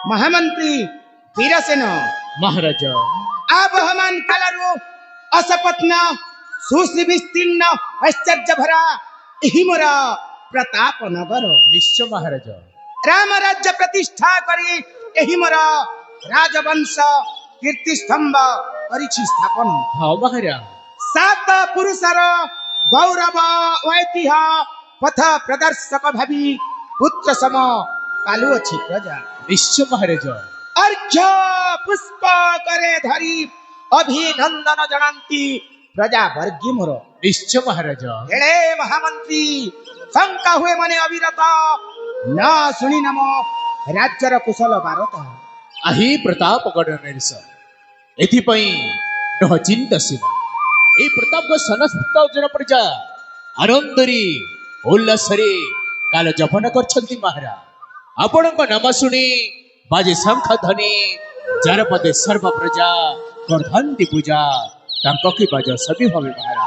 महामंत्री वीरसेन महाराज आबहमान कालरू असपत्न सुश्री विस्तीर्ण ऐश्वर्य भरा एही मोर प्रताप नगर निश्चय महाराज राम राज्य प्रतिष्ठा करी एही मोर राजवंश कीर्ति स्तंभ करिछि स्थापन। हाँ महाराज सात पुरुषर गौरव ऐतिह्य पथ प्रदर्शक भावी पुत्र सम पालु अछि प्रजा। निश्चय महाराज अर्घ्य पुष्प करे धरी अभिनंदन जनांती प्रजा वर्गी मोर। निश्चय महाराज हेले महामंत्री शंका हुए मने अविरत न शुणी नम राज्यर कुशल बारता। आही प्रतापगढ़ नरेश एथिपाई न चिंताशील এই প্রতাপগড় সমস্ত জন প্রজা আনন্দরে উল্লাসরে কাল যাপন করছন্তি মহারাজ। ଆପଣଙ୍କ ନାମ ଶୁଣି ବାଜେ ଶଙ୍ଖ ଧ୍ୱନି ଯାର ପଦେ ସର୍ବ ପ୍ରଜା କରିଥାନ୍ତି ପୂଜା ତାଙ୍କ କି ବାଜ ସବି ଭବେ ମହାରାଜ।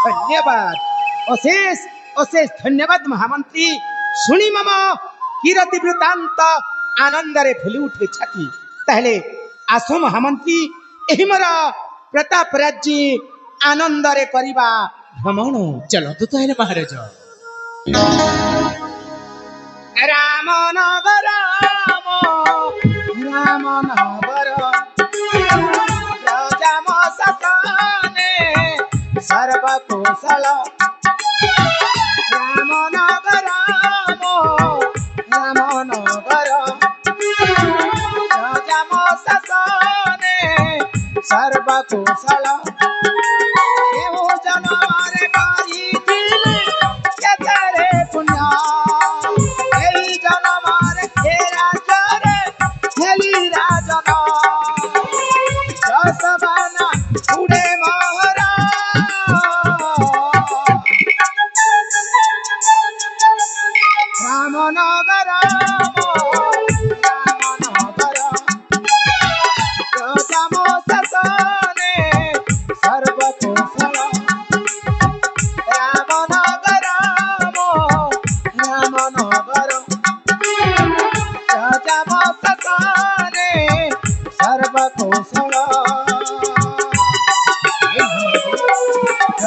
धन्यवाद अशेष अशेष धन्यवाद महामंत्री शुणी मम कीरति वृत्तांत आनंदरे फुली उठे छाती। ताहले आसो महामंत्री एही मोर प्रताप राज्य आनंदरे करिबा भ्रमण। चलतु ତାହେଲେ ମହାରାଜ। राम नगर राम राम नगर राजाम सताने सर्व कुशल। राम नगर राम राम नगर राजाम सताने सर्व कुशल। केहू जनवार करिथिले केतरे पुण्य एही जनवार खेरा चरे हेली राजन जसबाना उड़े महरा। राम नगर राम राम नगर राजाम सताने सर्व कुशल। राम नगर राम राम नगर राजाम सताने सर्व कुशल।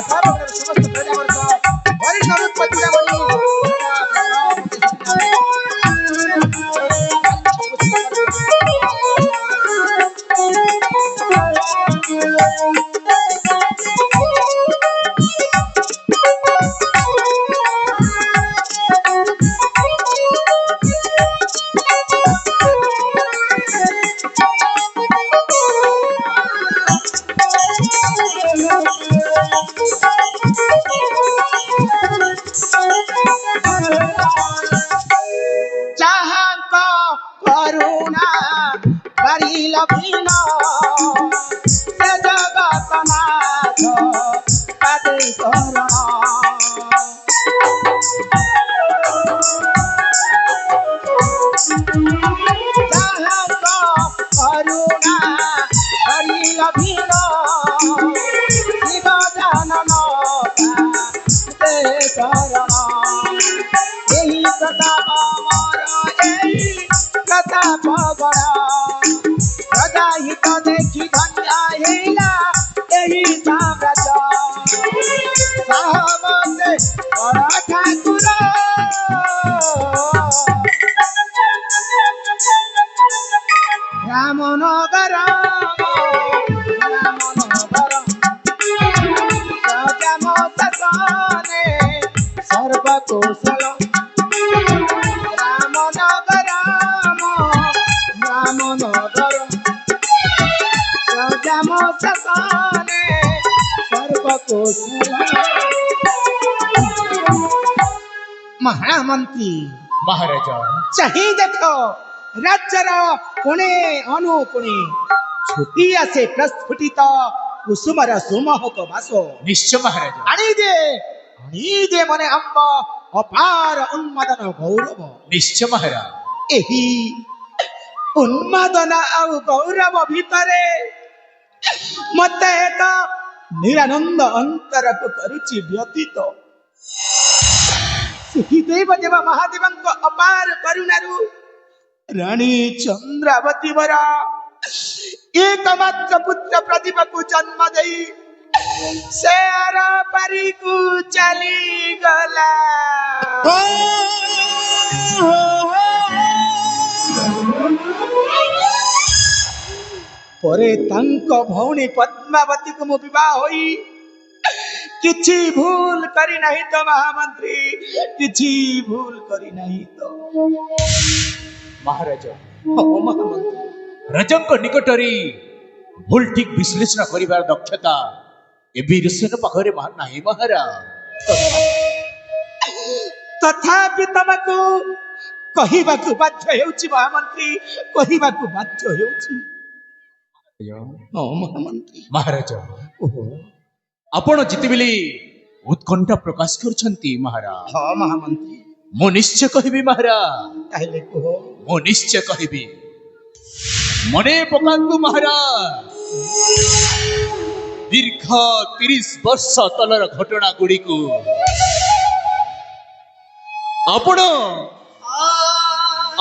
समस्त प्रजावर्ग वरिष्ठ चाहक करुणा करिल भीन से जगतनाथ पादे शरण। चाहक करुणा करिल भीन शिव जानन पादे शरण। एही प्रताप मोर एही प्रताप गण प्रजा हित देखि धन्य हेला एही साम्राज्य। सहमते बड़ ठाकुर राम नगर राम नगर राजाम सताने सर्व कुशल। राम नगर राम राम नगर राजाम सताने सर्व कुशल। महामंत्री महाराज चाही देखो राज्यर कोणे अनुकोणे छुटी आसे प्रस्फुटित कुसुमर सुमहक बास। निश्चय महाराज आनी दे मने अम्ब अपार उन्मादन गौरव। निश्चय महाराज एही उन्मादन आउ गौरव भितरे मते एक निरानंद अंतर को करुचि व्यतीत। ସେହି ଦେବ ଦେବ ମହାଦେବଙ୍କ ଅପାର କରୁଣାରୁ राणी चंद्रावती वर एकमात्र पुत्र प्रदीप को जन्म दे से आर पारी को चली गला परे तांको भौणी पद्मावती को मु विवाह होई किछि भूल करी नहीं तो महामंत्री किछि भूल करी नहीं तो महाराज हो महामंत्री राजाଙ୍କ ନିକଟରେ ଭୁଲ ଠିକ ବିଶ୍ଳେଷଣ କରିବାର ଦକ୍ଷତା ଏ ବୀରସେନ ପାଖରେ ନାହିଁ ମହାରାଜ। तथापि तुमको କହିବାକୁ ବାଧ୍ୟ ହେଉଛି ମହାମନ୍ତ୍ରୀ କହିବାକୁ ବାଧ୍ୟ ହେଉଛି ହଁ ମହାମନ୍ତ୍ରୀ ମହାରାଜ ଓହୋ ଆପଣ ଯେତେବେଳେ ଉତ୍କଣ୍ଠା ପ୍ରକାଶ କରୁଛନ୍ତି ମହାରାଜ ହଁ ମହାମନ୍ତ୍ରୀ ମୁଁ ନିଶ୍ଚୟ କହିବି ମହାରାଜ ତାହେଲେ କୁହ ମୁଁ ନିଶ୍ଚୟ କହିବି ମନେ ପକାନ୍ତୁ ମହାରାଜ ଦୀର୍ଘ 30 ବର୍ଷ ତଳର ଘଟଣା ଗୁଡ଼ିକୁ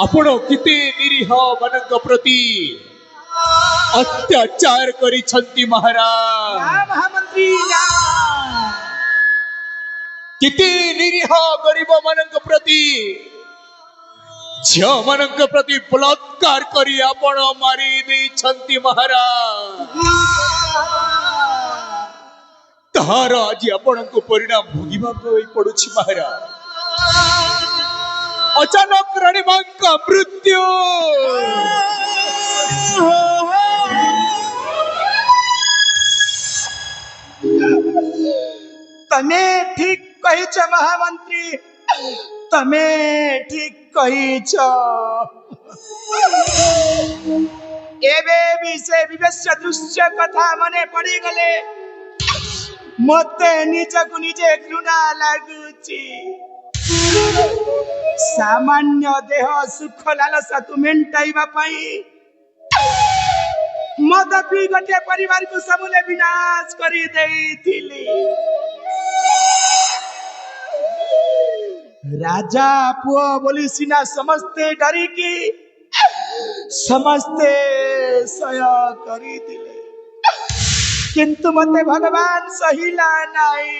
ଆପଣ କେତେ ନିରୀହ ମାନଙ୍କ ପ୍ରତି ଅତ୍ୟାଚାର କରିଛନ୍ତି ମହାରାଜ ନା ମହାମନ୍ତ୍ରୀ ନା କେତେ ନିରୀହ ଗରିବ ମାନଙ୍କ ପ୍ରତି ଝିଅ ମାନଙ୍କ ପ୍ରତି ବଳାତ୍କାର କରି ଆପଣ ମାରି ଦେଇଛନ୍ତି ମହାରାଜ ତାହାର ଆଜି ଆପଣଙ୍କୁ ପରିଣାମ ଭୋଗିବାକୁ ପଡୁଛି ମହାରାଜ अचानक रानी मां का मृत्यु तमे ठीक कहिछ महामंत्री तमे ठीक कहिछ एबे भी से विवेश्य दृश्य कथा मने पड़ी गले मते निजकु निजे घृणा लागुची सामान्य देह सुख लालसा को मेंटाइबा पाई मद पी गोटे परिवार को समूले विनाश करी देइथिली राजा पुओ बोली सिना समस्ते डरी की समस्ते सय करी दिले किंतु मते भगवान सहिला नाही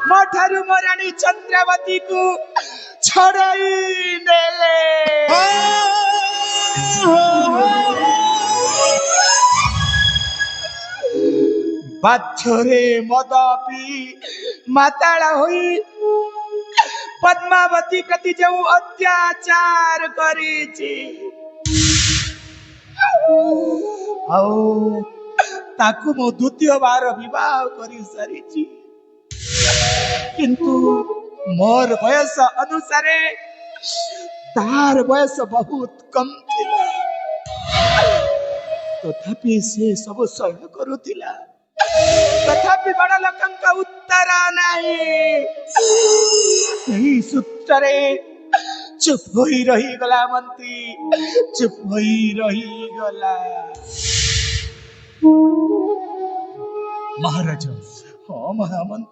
मठारु मराणी चंद्रावती को छड़ाई नेले बाध्यरे मद पी माताला होई पद्मावती प्रति जो अत्याचार करीची आओ ताकू मो द्वितीय बार विवाह करी सारीची किंतु मोर बयस अनुसारे तार बयस बहुत कम थिला तथापि से सब सहन करुथिला तथापि बड़ लोकंका उत्तर नाही यही सूत्रे चुप होई रही गला मंत्री चुप होई रही गला महाराज हाँ महामंत्री